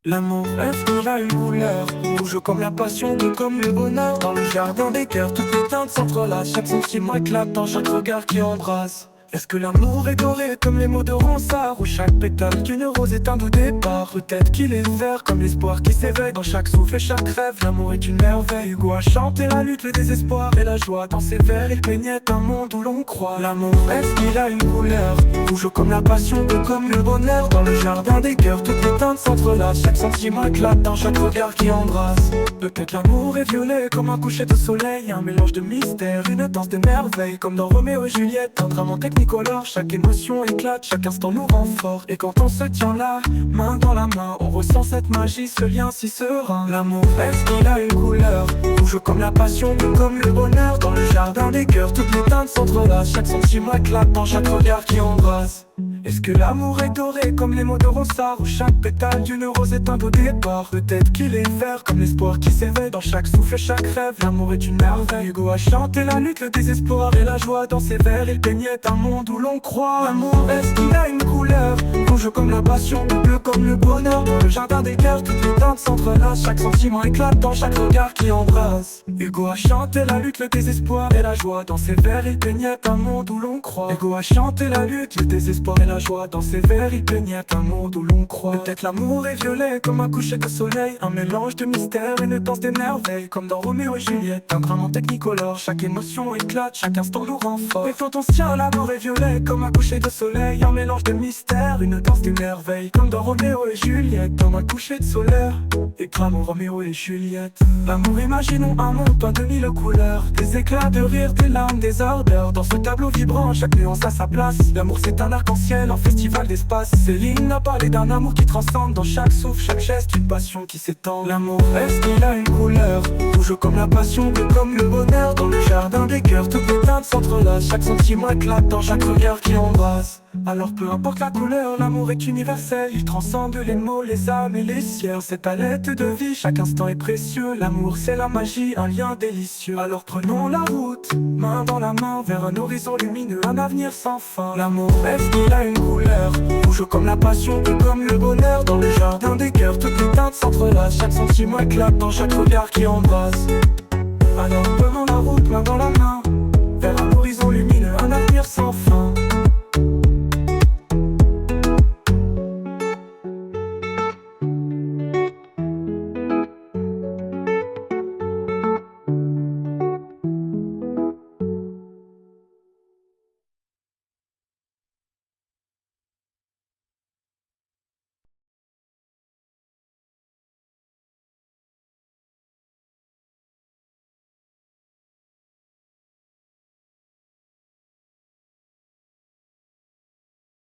L'amour, est-ce qu'il a une couleur? Rouge comme la passion, bleu comme le bonheur. Dans le jardin des cœurs, toutes les teintes s'entrelacent. Chaque sentiment éclate dans chaque regard qui embrasse. Est-ce que l'amour est doré comme les mots de Ronsard, où chaque pétale d'une rose est un doux départ? Peut-être qu'il est vert comme l'espoir qui s'éveille dans chaque souffle et chaque rêve. L'amour est une merveille, Hugo a chanté la lutte, le désespoir et la joie. Dans ses vers, il peignait un monde où l'on croit. L'amour, est-ce qu'il a une couleur? Rouge comme la passion, bleu comme le bonheur. Dans le jardin des cœurs, toutes les teintes s'entrelacent. Chaque sentiment éclate dans chaque regard qui embrasse. Peut-être l'amour est violet comme un coucher de soleil, un mélange de mystère, une danse de merveille. Comme dans Roméo et Juliette, un drame en technicolor. Chaque émotion éclate, chaque instant nous rend fort. Et quand on se tient là, main dans la main, on ressent cette magie, ce lien si serein. L'amour, est-ce qu'il a une couleur? Rouge comme la passion, bleu comme le bonheur. Dans le jardin des cœurs, toutes les teintes s'entrelacent. Chaque sentiment éclate dans chaque regard qui embrasse. Est-ce que l'amour est doré comme les mots de Ronsard, où chaque pétale d'une rose est un beau départ? Peut-être qu'il est vert comme l'espoir qui s'éveille dans chaque souffle et chaque rêve. L'amour est une merveille, Hugo a chanté la lutte, le désespoir et la joie. Dans ses vers, il peignait un monde où l'on croit. L'amour, est-ce qu'il a une couleur? Rouge comme la passion, bleu comme le bonheur. Dans le jardin des cœurs, toutes les teintes s'entrelacent. Chaque sentiment éclate dans chaque regard qui embrasse. Hugo a chanté la lutte, le désespoir et la joie. Dans ses vers, il peignait un monde où l'on croit. Hugo a chanté la lutte, le désespoir et la joie. Dans ses vers, il peignait un monde où l'on croit. Peut-être l'amour est violet comme un coucher de soleil, un mélange de mystère et une danse des merveilles. Comme dans Roméo et Juliette, un drame en technicolor. Chaque émotion éclate, chaque instant nous rend fort. Et quand on se tient, l'amour est violet comme un coucher de soleil, un mélange de mystère, une danse des merveilles. Comme dans Roméo et Juliette, comme un coucher de soleil et comme Roméo et Juliette. L'amour, imaginons un monde peint de mille couleurs, des éclats de rire, des larmes, des ardeurs. Dans ce tableau vibrant, chaque nuance a sa place. L'amour c'est un arc-en-ciel, un festival d'espace. Céline a parlé d'un amour qui transcende, dans chaque souffle, chaque geste, une passion qui s'étend. L'amour, est-ce qu'il a une couleur? Rouge comme la passion, bleu comme le bonheur. Dans le jardin des cœurs, toutes les teintes s'entrelacent. Chaque sentiment éclate dans chaque regard qui embrasse. Alors peu importe la couleur, l'amour est universel. Il transcende les mots, les âmes et les sières. Cette palette de vie, chaque instant est précieux. L'amour c'est la magie, un lien délicieux. Alors prenons la route, main dans la main, vers un horizon lumineux, un avenir sans fin. L'amour, est-ce qu'il a une couleur? Rouge comme la passion, bleu comme le bonheur. Dans le jardin des cœurs, toutes les teintes s'entrelacent. Chaque sentiment éclate dans chaque regard qui embrasse. Alors prenons la route, main dans la main, vers un horizon lumineux, un avenir sans fin.